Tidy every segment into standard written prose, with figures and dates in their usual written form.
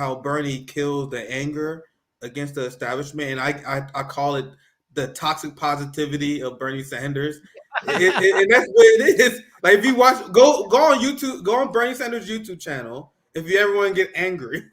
how Bernie kills the anger against the establishment, and I call it the toxic positivity of Bernie Sanders. And that's what it is. Like if you go on YouTube, go on Bernie Sanders' YouTube channel. If you ever want to get angry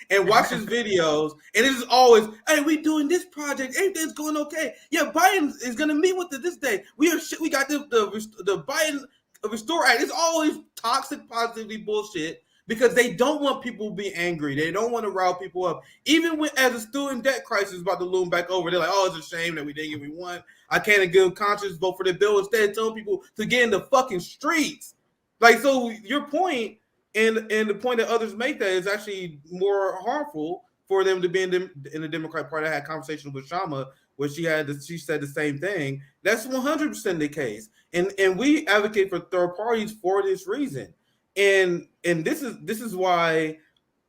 and watch his videos, and it's always, hey, we doing this project, everything's going okay. Yeah, Biden is gonna meet with it this day. We got the Biden Restore Act. It's always toxic positivity bullshit because they don't want people to be angry. They don't want to rile people up. Even when, as a student debt crisis is about to loom back over, they're like, oh, it's a shame that we didn't get what we want. I can't in good conscience vote for the bill. Instead, telling people to get in the fucking streets. Like, so your point and the point that others make that is actually more harmful for them to be in the Democratic Party. I had conversations with Shama where she said the same thing. That's 100% the case. And we advocate for third parties for this reason. And this is why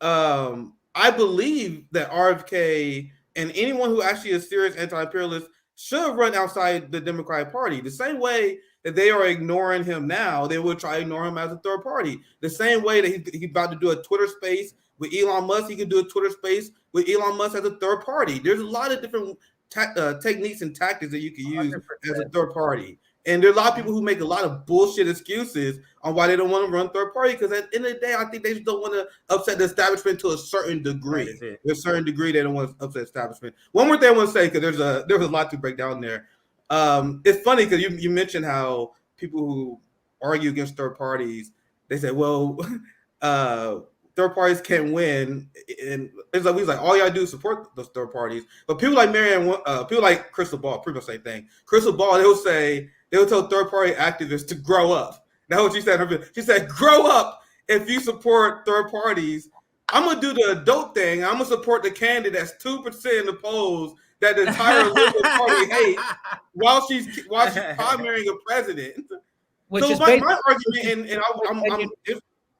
I believe that RFK and anyone who actually is serious anti-imperialist should run outside the Democratic Party. The same way that they are ignoring him now, they will try to ignore him as a third party. The same way that he's about to do a Twitter space with Elon Musk, he could do a Twitter space with Elon Musk as a third party. There's a lot of different techniques and tactics that you can use 100%. As a third party. And there are a lot of people who make a lot of bullshit excuses on why they don't want to run third party. Because at the end of the day, I think they just don't want to upset the establishment to a certain degree. There's a certain degree they don't want to upset the establishment. One more thing I want to say, because there's a lot to break down there. It's funny because you mentioned how people who argue against third parties, they say, well, third parties can't win, and it's like all you gotta do is support those third parties. But people like people like Crystal Ball, pretty much the same thing. Crystal Ball, they'll tell third party activists to grow up. That's what she said. She said, grow up if you support third parties. I'm gonna do the adult thing. I'm gonna support the candidate that's 2% in the polls that the entire Liberal Party hates while she's primarying a president. Which so is my argument, and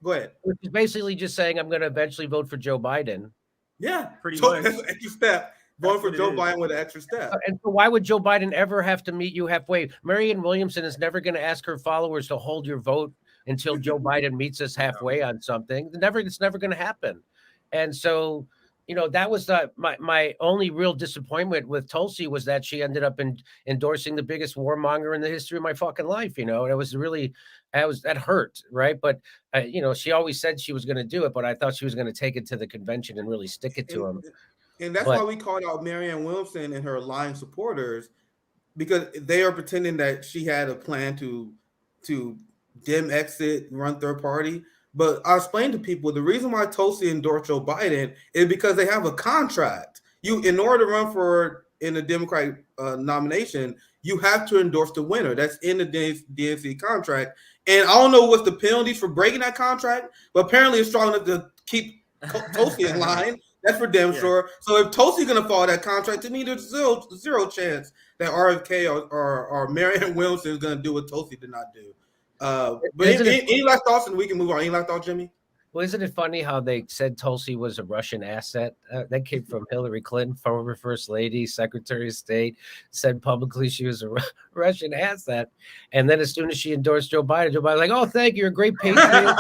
go ahead. Which is basically just saying I'm going to eventually vote for Joe Biden. Yeah, pretty much. That's an extra step. Vote for Joe Biden with an extra step. And so why would Joe Biden ever have to meet you halfway? Marianne Williamson is never going to ask her followers to hold your vote until Joe Biden meets us halfway on something. It's never going to happen. And so, that was my only real disappointment with Tulsi was that she ended up endorsing the biggest warmonger in the history of my fucking life. And it was really, that hurt, right? But she always said she was going to do it, but I thought she was going to take it to the convention and really stick it to him. And that's why we called out Marianne Williamson and her lying supporters, because they are pretending that she had a plan to dim exit, run third party. But I explained to people the reason why Tulsi endorsed Joe Biden is because they have a contract. In order to run in a Democratic nomination, you have to endorse the winner. That's in the DNC contract. And I don't know what's the penalties for breaking that contract, but apparently it's strong enough to keep Tulsi in line. That's for damn sure. So if Tulsi's going to follow that contract, to me, there's zero chance that RFK or Marianne Williamson is going to do what Tulsi did not do. But any last thoughts, and we can move on. Any last thoughts, Jimmy? Well, isn't it funny how they said Tulsi was a Russian asset? That came from Hillary Clinton, former First Lady, Secretary of State, said publicly she was a Russian asset. And then as soon as she endorsed Joe Biden was like, oh, thank you, you're a great patriot.